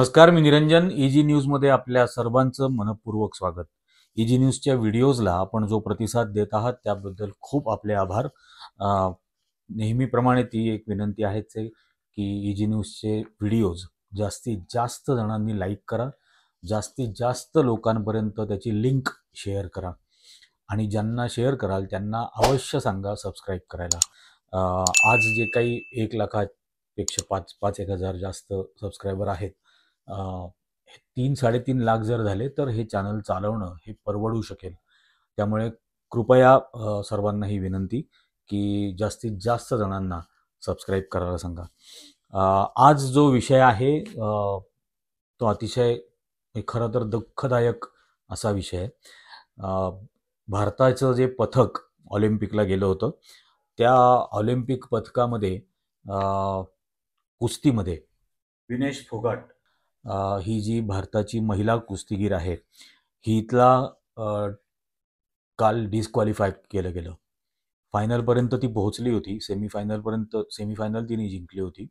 नमस्कार, मी निरंजन. इजी न्यूजमध्ये आपल्या सर्वांचं मनपूर्वक स्वागत. इजी न्यूजच्या व्हिडिओजला आपण जो प्रतिसाद देत आहात त्याबद्दल खूप आपले आभार. नेहमीप्रमाणे ती एक विनंती आहेच आहे की इजी न्यूजचे व्हिडिओज जास्तीत जास्त जणांनी लाईक करा, जास्तीत जास्त लोकांपर्यंत त्याची लिंक शेअर करा आणि ज्यांना शेअर कराल त्यांना अवश्य सांगा सबस्क्राईब करायला. आज जे काही 1 लाखापेक्षा 5,000 जास्त सबस्क्रायबर आहेत, 3-3.5 लाख जर झाले तर हे चॅनल चालवणं हे परवडू शकेल. त्यामुळे कृपया सर्वांना ही विनंती की जास्तीत जास्त जणांना सबस्क्राईब करायला सांगा. आज जो विषय आहे तो अतिशय खरं तर दुःखदायक असा विषय आहे. भारताचं जे पथक ऑलिम्पिकला गेलं होतं त्या ऑलिम्पिक पथकामध्ये कुस्तीमध्ये विनेश फोगाट ही जी भारताची महिला कुस्तीगीर आहे हिला काल डिस्क्वालिफाय केलं गेलं. फायनलपर्यंत ती पोहोचली होती, सेमीफायनल तिने जिंकली होती,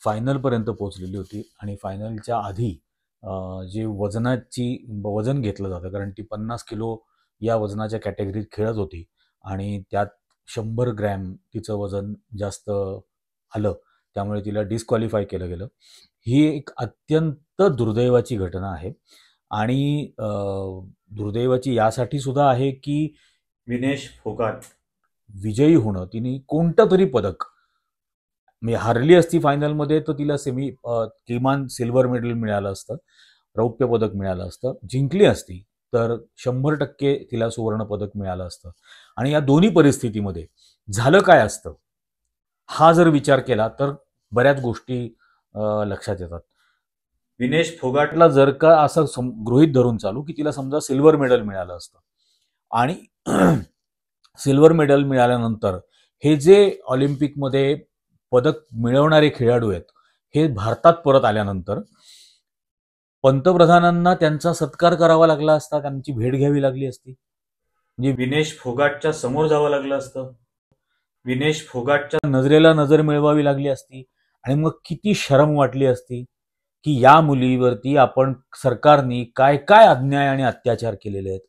फायनलपर्यंत पोहोचलेली होती आणि फायनलच्या आधी जे वजन घेतलं जातं, कारण ती 50 किलो या वजनाच्या कॅटेगरीत खेळत होती आणि त्यात 100 ग्रॅम तिचं वजन जास्त आलं, त्यामुळे तिला डिस्क्वालिफाय केलं गेलं. ही एक अत्यंत दुर्दैवाची घटना आहे आणि दुर्दैवाची यासाठी सुद्धा आहे की विनेश फोगाट विजयी होणं, तिने कोणतं तरी पदक हरली असती फायनलमध्ये तर तिला किमान सिल्वर मेडल मिळालं असतं, रौप्य पदक मिळालं असतं. जिंकली असती तर 100% तिला सुवर्ण पदक मिळालं असतं. आणि या दोन्ही परिस्थितीमध्ये झालं काय असतं हा जर विचार केला तर बऱ्याच गोष्टी लक्षात येतात. विनेश फोगाटला जर का असं गृहीत धरून चालू की तिला समजा सिल्वर मेडल मिळालं असतं आणि सिल्वर मेडल मिळाल्यानंतर हे जे ऑलिम्पिकमध्ये पदक मिळवणारे खेळाडू आहेत हे भारतात परत आल्यानंतर पंतप्रधानांना त्यांचा सत्कार करावा लागला असता, त्यांची भेट घ्यावी लागली असती, म्हणजे विनेश फोगाटच्या समोर जावं लागलं असतं, विनेश फोगाटच्या नजरेला नजर मिळवावी लागली असती आणि मग किती शरम वाटली असती की या मुलीवरती आपण सरकारने काय काय अन्याय आणि अत्याचार केलेले आहेत.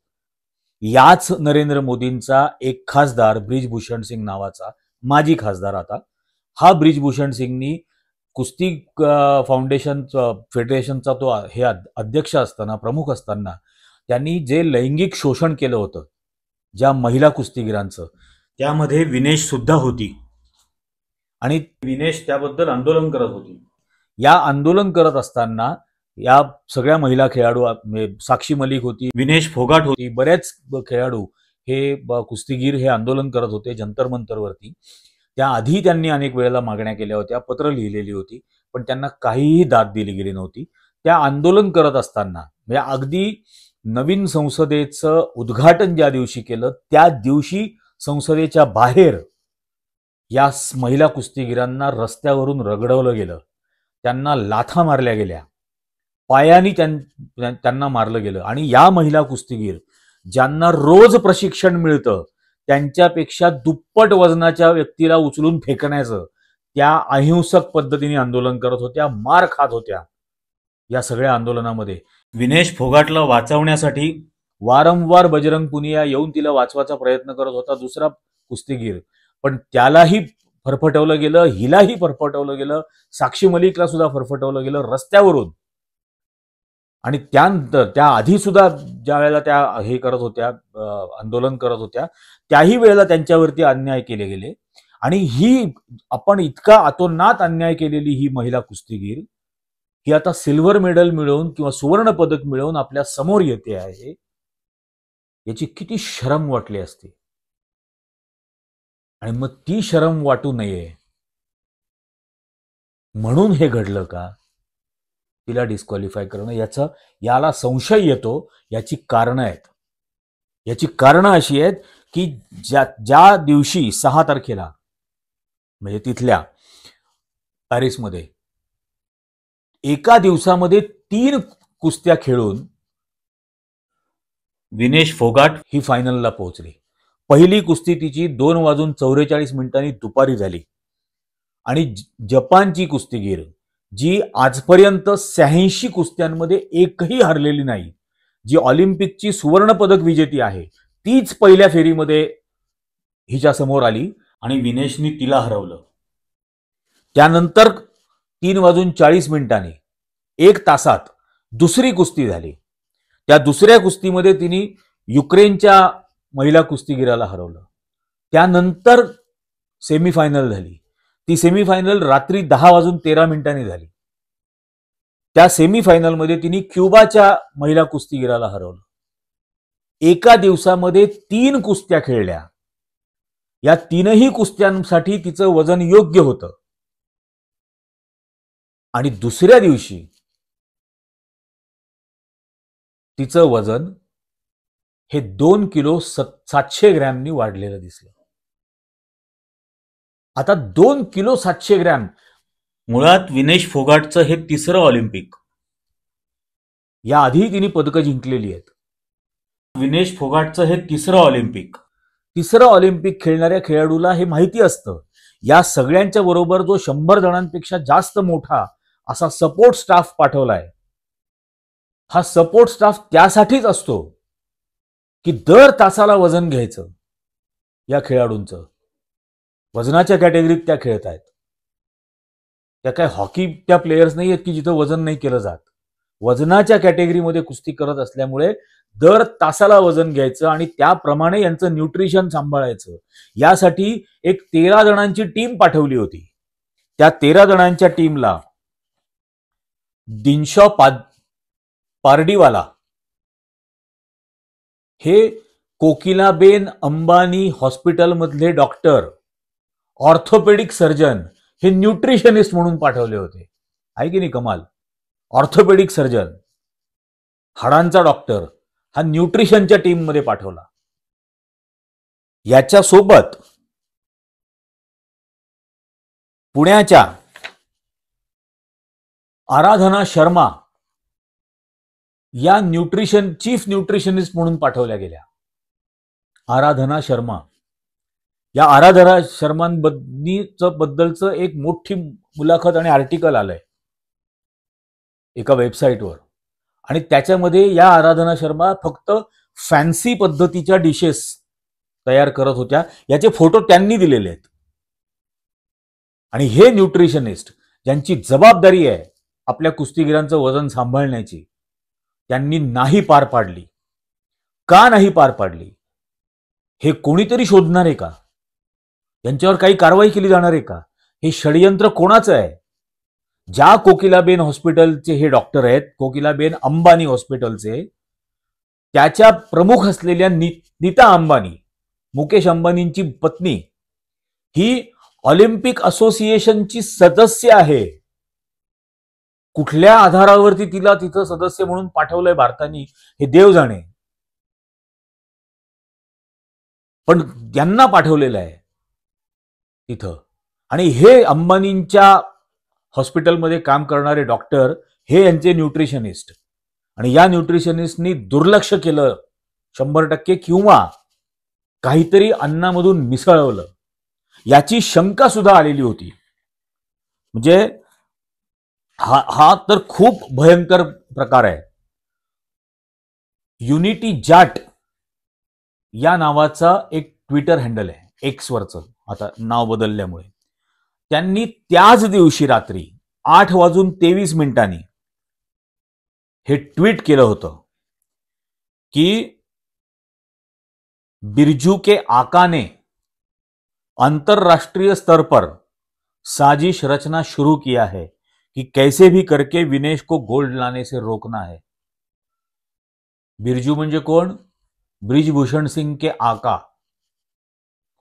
याच नरेंद्र मोदींचा एक खासदार ब्रिजभूषण सिंग नावाचा माजी खासदार, आता हा ब्रिजभूषण सिंगनी कुस्ती फाउंडेशन फेडरेशनचा तो हे अध्यक्ष असताना, प्रमुख असताना त्यांनी जे लैंगिक शोषण केलं होतं ज्या महिला कुस्तीगिरांचं, त्यामध्ये विनेश सुद्धा होती आणि विनेश त्याबद्दल आंदोलन करत होती. या आंदोलन करत असताना या सगळ्या महिला खेळाडू, साक्षी मलिक होती, विनेश फोगाट होती, बरेच खेळाडू हे कुस्तीगीर हे आंदोलन करत होते जंतर मंतरवरती. त्याआधी त्यांनी अनेक वेळेला मागण्या केल्या होत्या, पत्र लिहिलेली होती, पण त्यांना काहीही दाद दिली गेली नव्हती. त्या आंदोलन करत असताना म्हणजे अगदी नवीन संसदेचं उद्घाटन ज्या दिवशी केलं त्या दिवशी संसदेच्या बाहेर या महिला कुस्तीगिरांना रस्त्यावरून रगडवलं गेलं, त्यांना लाथा मारल्या गेल्या, पायानी त्यांना मारलं गेलं. आणि या महिला कुस्तीगीर ज्यांना रोज प्रशिक्षण मिळतं त्यांच्यापेक्षा दुप्पट वजनाच्या व्यक्तीला उचलून फेकण्याचं त्या अहिंसक पद्धतीने आंदोलन करत होत्या, मार खात होत्या. या सगळ्या आंदोलनामध्ये विनेश फोगाटला वाचवण्यासाठी वारंवार बजरंग पुनिया येऊन तिला वाचवायचा प्रयत्न करत होता, दुसरा कुस्तीगीर, पण त्यालाही फरफटवलं गेलं, हिलाही फरफटवलं गेलं, साक्षी मलिकला सुद्धा फरफटवलं गेलं रस्त्यावरून. आणि त्यानंतर त्याआधी सुद्धा ज्या वेळेला त्या हे करत होत्या, आंदोलन करत होत्या, त्याही वेळेला त्यांच्यावरती अन्याय केले गेले. आणि ही आपण इतका अतोनात अन्याय केलेली ही महिला कुस्तीगीर ही आता सिल्वर मेडल मिळवून किंवा सुवर्ण पदक मिळवून आपल्या समोर येते आहे, याची किती शरम वाटली असती. आणि मग ती शरम वाटू नये म्हणून हे घडलं का, तिला डिस्क्वालिफाय करणं, याला संशय येतो. याची कारणं आहेत. याची कारणं अशी आहेत की ज्या दिवशी 6 तारखेला म्हणजे तिथल्या पॅरिसमध्ये एका दिवसामध्ये 3 कुस्त्या खेळून विनेश फोगाट ही फायनलला पोहोचली. पहिली कुस्ती तिची 2:44 दुपारी झाली आणि जपानची कुस्तीगीर जी आजपर्यंत 86 कुस्त्यांमध्ये एकही हरलेली नाही, जी ऑलिम्पिकची सुवर्ण पदक विजेती आहे, तीच पहिल्या फेरीमध्ये हिच्या समोर आली आणि विनेशनी तिला हरवलं. त्यानंतर 3:40 1 तासात दुसरी कुस्ती झाली. त्या दुसऱ्या कुस्तीमध्ये तिने युक्रेनच्या महिला कुस्तीगीराला हरवलं. त्यानंतर सेमीफायनल झाली. ती सेमीफायनल रात्री 10:13 झाली. त्या सेमीफायनलमध्ये तिने क्युबाच्या महिला कुस्तीगीराला हरवलं. एका दिवसामध्ये 3 कुस्त्या खेळल्या. या 3ही कुस्त्यांसाठी तिचं वजन योग्य होतं. आणि दुसऱ्या दिवशी तिचं वजन हे 2 किलो 700 ग्रॅमनी वाढलेलं दिसलं. आता 2 किलो 700 ग्रॅम. मुळात विनेश फोगाटचं हे तिसरं ऑलिम्पिक. याआधी तिने पदकं जिंकलेली आहेत. विनेश फोगाटचं हे तिसरं ऑलिम्पिक. तिसरं ऑलिम्पिक खेळणाऱ्या खेळाडूला हे माहिती असतं. या सगळ्यांच्या बरोबर जो 100 जणांपेक्षा जास्त मोठा असा सपोर्ट स्टाफ पाठवलाय. हा सपोर्ट स्टाफ त्यासाठीच असतो की दर तासाला वजन घ्यायचं. या खेळाडूंचं वजनाच्या कॅटेगरीत त्या खेळत आहेत. त्या काय हॉकी त्या प्लेयर्स नाही आहेत की जिथं वजन नाही केलं जात. वजनाच्या कॅटेगरीमध्ये कुस्ती करत असल्यामुळे दर तासाला वजन घ्यायचं आणि त्याप्रमाणे यांचं न्यूट्रिशन सांभाळायचं. यासाठी एक 13 जणांची टीम पाठवली होती. त्या 13 जणांच्या टीमला दिनशॉ पारडीवाला हे कोकिलाबेन अंबानी हॉस्पिटलमधले डॉक्टर, ऑर्थोपेडिक सर्जन, हे न्यूट्रिशनिस्ट म्हणून पाठवले होते. आहे की नाही कमाल. ऑर्थोपेडिक सर्जन, हाडांचा डॉक्टर, हा न्यूट्रिशनच्या टीम मध्ये पाठवला. याच्या सोबत पुण्याच्या आराधना शर्मा या चीफ न्यूट्रिशनिस्ट म्हणून पाठवल्या गेल्या. आराधना शर्मा. या आराधना शर्मांबद्दलचं एक मोठी मुलाखत आणि आर्टिकल आलंय एका वेबसाईटवर. आणि त्याच्यामध्ये या आराधना शर्मा फक्त फॅन्सी पद्धतीच्या डिशेस तयार करत होत्या. याचे फोटो त्यांनी दिलेले आहेत. आणि हे न्यूट्रिशनिस्ट ज्यांची जबाबदारी आहे आपल्या कुस्तीगिरांचं वजन सांभाळण्याची, त्यांनी नाही पार पाडली. का नाही पार पाडली हे कोणीतरी शोधणार आहे का? यांच्यावर काही कारवाई केली जाणार आहे का? हे षडयंत्र कोणाचं आहे? ज्या कोकिलाबेन हॉस्पिटलचे हे डॉक्टर आहेत, कोकिलाबेन अंबानी हॉस्पिटलचे, त्याच्या प्रमुख असलेल्या नीता अंबानी, मुकेश अंबानींची पत्नी, ही ऑलिम्पिक असोसिएशनची सदस्य आहे. कुठल्या आधारावरती तिला तिथं सदस्य म्हणून पाठवलंय भारताने हे देव जाणे. पण यांना पाठवलेलं आहे तिथं. आणि हे अंबानींच्या हॉस्पिटलमध्ये काम करणारे डॉक्टर हे यांचे न्यूट्रिशनिस्ट. आणि या न्यूट्रिशनिस्टनी दुर्लक्ष केलं 100% किंवा काहीतरी अन्नामधून मिसळवलं याची शंका सुद्धा आलेली होती. म्हणजे हा तर खूप भयंकर प्रकार आहे. युनिटी जाट या नावाचा एक ट्विटर हँडल आहे, एक्सवरचं, आता नाव बदलल्यामुळे. त्यांनी त्याच दिवशी रात्री 8:23 हे ट्वीट केलं होतं की बिरजू के आका ने अंतरराष्ट्रीय स्तर पर साजिश रचना शुरू किया है कि कैसे भी करके विनेश को गोल्ड लाने से रोकना है. बिरजू म्हणजे कोण? ब्रिजभूषण सिंह के आका.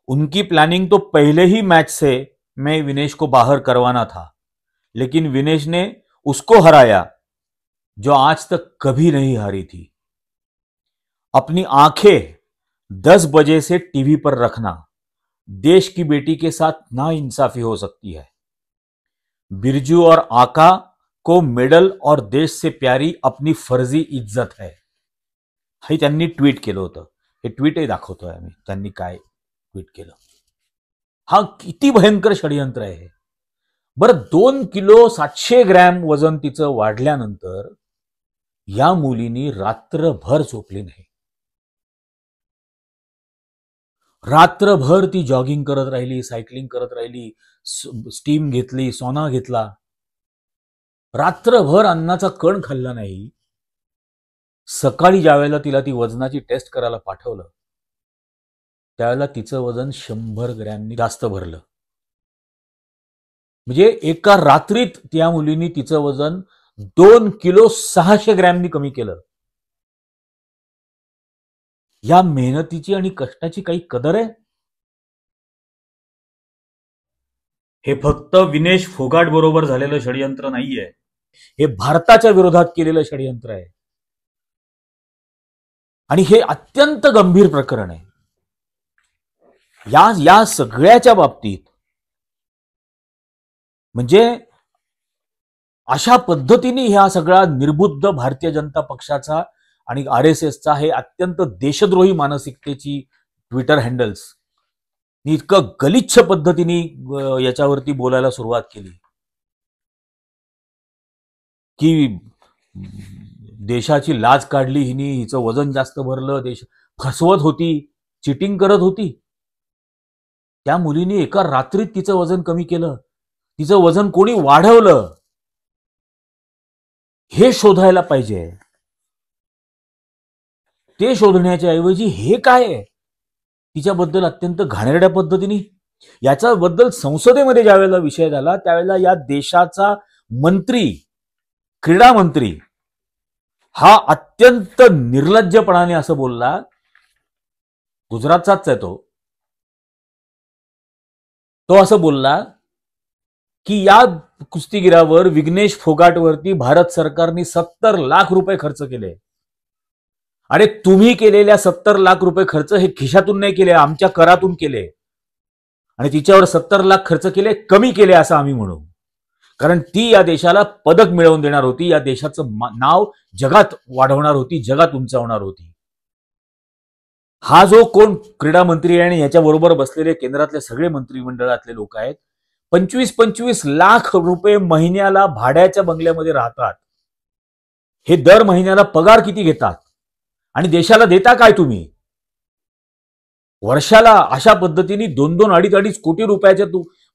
उनकी प्लानिंग तो पहले ही मैच से मैं विनेश को बाहर करवाना था, लेकिन विनेश ने उसको हराया जो आज तक कभी नहीं हारी थी. अपनी आंखें 10 बजे से टीवी पर रखना. देश की बेटी के साथ नाइंसाफी हो सकती है. बिरजू और आका को मेडल और देश से प्यारी अपनी फर्जी इज्जत है. हे त्यांनी ट्वीट केलं होतं. हे ट्वीटही दाखवतोय आम्ही त्यांनी काय ट्वीट केलं. हा किती भयंकर षडयंत्र आहे. बरं 2 किलो 700 ग्रॅम वजन तिचं वाढल्यानंतर या मुलीनी रात्रभर झोपली नाही. रात्रभर ती जॉगिंग करत राहिली, सायकलिंग करत राहिली, स्टीम घेतली, सॉना घेतला. रात्रभर अन्नाचा कण खाल्ला नाही. सकाळी ज्या वेळेला तिला ती वजनाची टेस्ट करायला पाठवलं त्यावेळेला तिचं वजन 100 ग्रॅमनी जास्त भरलं. म्हणजे एका रात्रीत त्या मुलीने तिचं वजन 2 किलो 600 ग्रॅमनी कमी केलं. या मेहनतीची आणि कष्टाची काही कदर आहे? हे फक्त विनेश फोगाट बरोबर झालेलं षडयंत्र नाहीये, हे भारताच्या विरोधात केलेलं षडयंत्र आहे. आणि हे अत्यंत गंभीर प्रकरण आहे. या सगळ्याच्या बाबतीत म्हणजे अशा पद्धतीने ह्या सगळा निर्बुद्ध भारतीय जनता पक्षाचा आणि RSSचा हे अत्यंत देशद्रोही मानसिकतेची ट्विटर हँडल्स इतकं गलिच्छ पद्धतीने याच्यावरती बोलायला सुरुवात केली की देशाची लाज काढली हिनी, हिचं वजन जास्त भरलं, देश फसवत होती, चिटिंग करत होती. त्या मुलीने एका रात्रीत तिचं वजन कमी केलं. तिचं वजन कोणी वाढवलं हे शोधायला पाहिजे. ते शोधण्याच्या ऐवजी हे काय आहे तिच्याबद्दल अत्यंत घाणेरड्या पद्धतीने याच्याबद्दल संसदेमध्ये ज्यावेळेला विषय झाला त्यावेळेला या देशाचा मंत्री, क्रीडा मंत्री हा अत्यंत निर्लज्जपणाने असं बोलला, गुजरातचाच आहे तो असं बोलला की या कुस्तीगिरावर विघ्नेश फोगाटवरती भारत सरकारने 70 लाख रुपये खर्च केले. अरे तुम्ही केलेल्या 70 लाख रुपये खर्च हे खिशातून नाही केले, आमच्या करातून केले. आणि तिच्यावर 70 लाख खर्च केले, कमी केले असं आम्ही म्हणू. कारण ती या देशाला पदक मिळवून देणार होती, या देशाचं नाव जगात वाढवणार होती, जगात उंचावणार होती. हा जो कोण क्रीडा मंत्री आहे आणि याच्याबरोबर बसलेले केंद्रातले सगळे मंत्रिमंडळातले लोक आहेत, 25-25 लाख रुपये महिन्याला भाड्याच्या बंगल्यामध्ये राहतात. हे दर महिन्याला पगार किती घेतात आणि देशाला देता काय तुम्ही? वर्षाला अशा पद्धतीने 2-2, 2.5 कोटी रुपयाच्या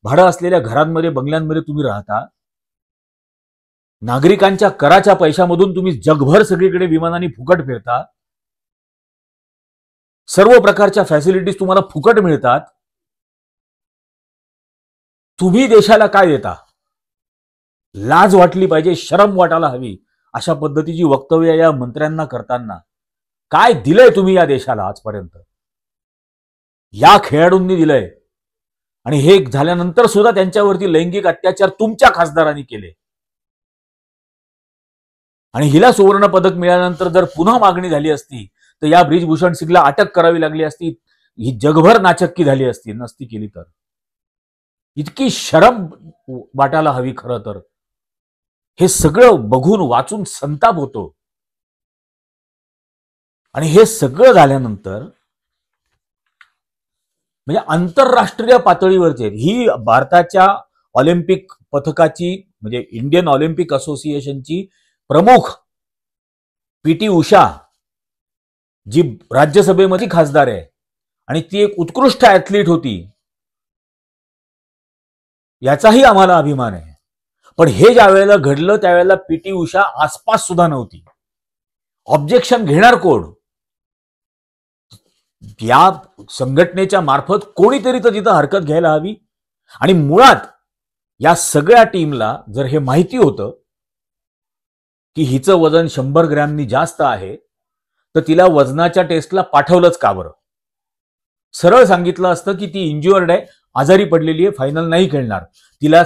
भाडं असलेल्या घरांमध्ये, बंगल्यांमध्ये तुम्ही राहता. नागरिकांच्या कराच्या पैशामधून तुम्ही जगभर सगळीकडे विमानाने फुकट फिरता. सर्व प्रकारच्या फॅसिलिटीज तुम्हाला फुकट मिळतात. तुम्ही देशाला काय देता? लाज वाटली पाहिजे, शरम वाटायला हवी अशा पद्धतीची वक्तव्य या मंत्र्यांना करताना. काय दिलंय तुम्ही या देशाला आजपर्यंत? या खेळाडूंनी दिलंय. आणि हे झाल्यानंतर सुद्धा त्यांच्यावरती लैंगिक अत्याचार तुमच्या खासदारांनी केले. आणि हिला सुवर्ण पदक मिळाल्यानंतर जर पुन्हा मागणी झाली असती तर या ब्रिजभूषण सिंगला अटक करावी लागली असती, ही जगभर नाचक्की झाली असती नसती केली तर. इतकी शरम वाटायला हवी खरं तर. हे सगळं बघून वाचून संताप होतो. आणि हे सगळं झाल्यानंतर म्हणजे आंतरराष्ट्रीय पातळीवरचे ही भारताच्या ऑलिम्पिक पथकाची म्हणजे इंडियन ऑलिम्पिक असोसिएशनची प्रमुख PT उषा, जी राज्यसभेमध्ये खासदार आहे आणि ती एक उत्कृष्ट ऍथलीट होती, याचाही आम्हाला अभिमान आहे. पण हे ज्या वेळेला घडलं त्यावेळेला PT उषा आसपास सुद्धा नव्हती. ऑब्जेक्शन घेणार कोण? या संघटनेच्या मार्फत कोणीतरी तर तिथं हरकत घ्यायला हवी. आणि मुळात या सगळ्या टीमला जर हे माहिती होतं की हिचं वजन 100 ग्रॅमनी जास्त आहे तर तिला वजनाच्या टेस्टला पाठवलंच का बरं? सरळ सांगितलं असतं की ती इंज्युअर्ड आहे, आजारी पडलेली आहे, फायनल नाही खेळणार, तिला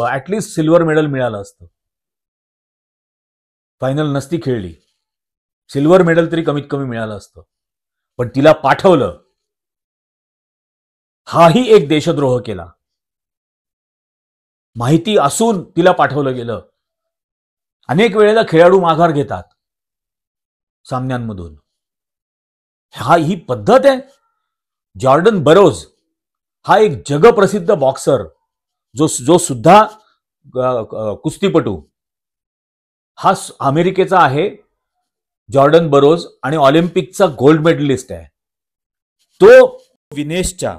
ऍटलिस्ट सिल्वर मेडल मिळालं असतं. फायनल नसती खेळली, सिल्वर मेडल तरी कमीत कमी मिळालं असतं. पण तिला पाठवलं, हाही एक देशद्रोह केला. माहिती असून तिला पाठवलं गेलं. अनेक वेळेला खेळाडू माघार घेतात सामन्यांमधून. ही पद्धत आहे. जॉर्डन बरोज हा एक जगप्रसिद्ध बॉक्सर, जो सुद्धा कुस्तीपटू हा अमेरिकेचा आहे, जॉर्डन बरोज, आणि ऑलिम्पिकचा गोल्ड मेडलिस्ट आहे. तो विनेशच्या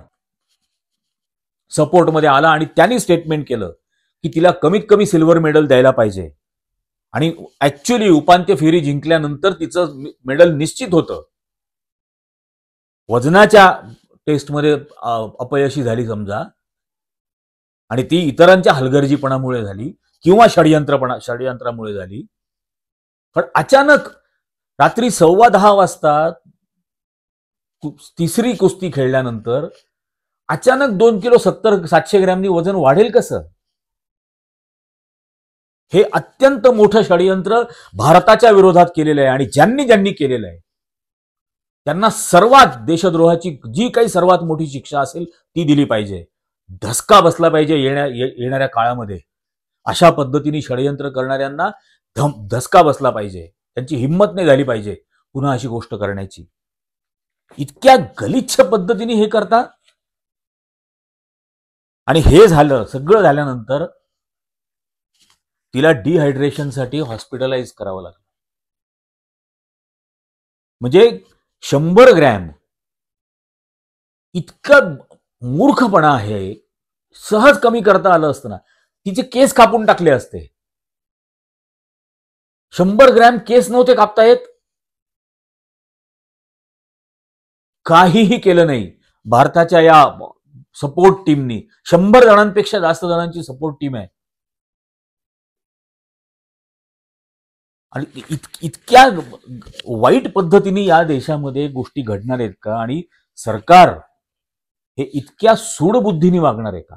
सपोर्टमध्ये आला आणि त्यांनी स्टेटमेंट केलं की तिला कमीत कमी सिल्वर मेडल द्यायला पाहिजे. आणि ऍक्च्युअली उपांत्य फेरी जिंकल्यानंतर तिचं मेडल निश्चित होतं. वजनाच्या टेस्टमध्ये अपयशी झाली समजा, आणि ती इतरांच्या हलगर्जीपणामुळे झाली किंवा षडयंत्रामुळे झाली. पण अचानक रात्री 10:15 वाजता तिसरी कुस्ती खेळल्यानंतर अचानक 2 किलो 700 ग्रॅमनी वजन वाढेल कसं? हे अत्यंत मोठं षडयंत्र भारताच्या विरोधात केलेलं आहे. आणि ज्यांनी केलेलं आहे त्यांना सर्वात देशद्रोहाची जी काही सर्वात मोठी शिक्षा असेल ती दिली पाहिजे. धसका बसला पाहिजे येणाऱ्या काळामध्ये. अशा पद्धतीने षडयंत्र करणाऱ्यांना धसका बसला पाहिजे. त्यांची हिंमत नाही झाली पाहिजे पुन्हा अशी गोष्ट करण्याची. इतक्या गलिच्छ पद्धतीने हे करतात. आणि हे सगळं झाल्यानंतर तिला डिहायड्रेशनसाठी हॉस्पिटलाइज करावं लागलं. म्हणजे 100 ग्रॅम इतका मूर्खपणा आहे. सहज कमी करता आलं असतं ना, तिचे केस कापून टाकले असते. 100 ग्रॅम केस नव्हते कापता येत. काहीही केलं नाही भारताच्या या सपोर्ट टीमनी. 100 जणांपेक्षा जास्त जणांची सपोर्ट टीम आहे. आणि इतक्या वाईट पद्धतीने या देशामध्ये गोष्टी घडणार आहेत का? आणि सरकार हे इतक्या सूडबुद्धीने वागणार आहे का?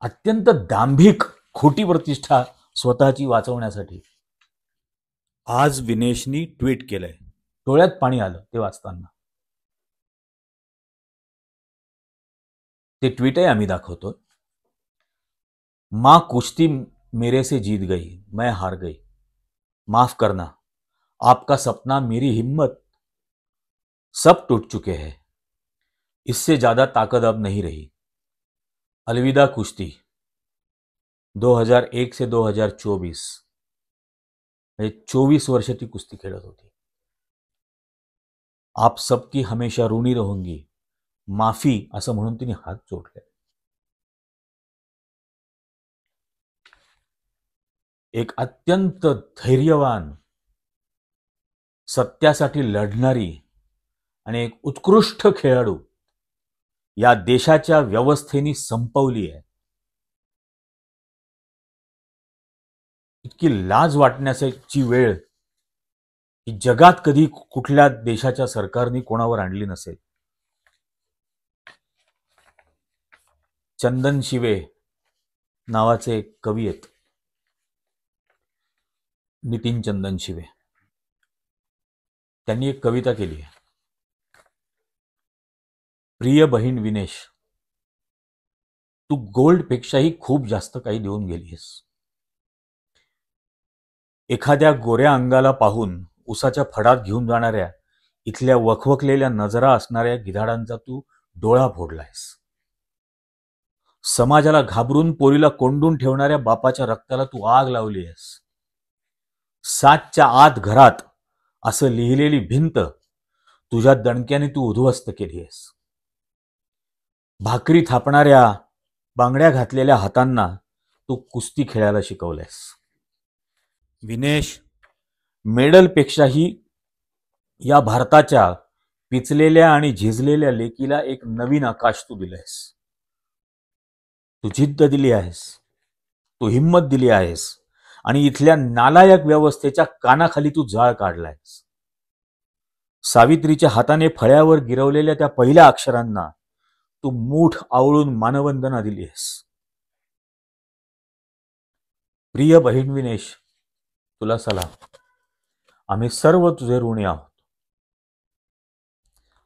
अत्यंत दांभिक खोटी प्रतिष्ठा स्वतःची वाचवण्यासाठी. आज विनेशनी ट्विट केलंय. डोळ्यात पाणी आलं ते वाचताना. ते ट्विटही आम्ही दाखवतो. मां कुश्ती मेरे से जीत गई, मैं हार गई, माफ करना, आपका सपना, मेरी हिम्मत सब टूट चुके हैं, इससे ज्यादा ताकत अब नहीं रही, अलविदा कुश्ती. 2001 से 2024 24 वर्ष ती कुस्ती खेळत होती. आप सबकी हमेशा ऋणी रहूंगी, माफी, असं म्हणून तिने हात जोडले. एक अत्यंत धैर्यवान, सत्यासाठी लढणारी आणि एक उत्कृष्ट खेळाडू या देशाच्या व्यवस्थेने संपवली आहे. इतकी लाज वाटण्याची वेळ ही जगात कधी कुठल्या देशाच्या सरकारने कोणावर आणली नसेल. चंदन शिवे नावाचे एक कवी आहेत, नितीन चंदन शिवे. त्यांनी एक कविता केली आहे. प्रिय बहीण विनेश, तू गोल्ड पेक्षाही खूप जास्त काही देऊन गेलीस. एखाद्या गोऱ्या अंगाला पाहून उसाच्या फडात घेऊन जाणाऱ्या इथल्या वखवकलेल्या नजरा असणाऱ्या गिधाडांचा तू डोळा फोडलायस. समाजाला घाबरून पोरीला कोंडून ठेवणाऱ्या बापाच्या रक्ताला तू आग लावली आहेस. 7च्या आत घरात असं लिहिलेली भिंत तुझ्या दणक्याने तू उद्ध्वस्त केली आहेस. भाकरी थापणाऱ्या बांगड्या घातलेल्या हातांना तू कुस्ती खेळायला शिकवलंयस. विनेश, मेडलपेक्षाही या भारताच्या पिचलेल्या आणि झिजलेल्या लेकीला एक नवीन आकाश तू दिलंयस. तू जिद्द दिली आहेस, तू हिम्मत दिली आहेस आणि इथल्या नालायक व्यवस्थेच्या कानाखाली तू जाळ काढलायस. सावित्रीच्या हाताने फळ्यावर गिरवलेल्या त्या पहिल्या अक्षरांना तू मूठ आवळून मानवंदना दिली आहेस. प्रिय बहीण विनेश, तुला सलाम. आम्ही सर्व तुझे ऋणी आहोत.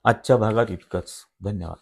आजच्या भागात इतकंच. धन्यवाद.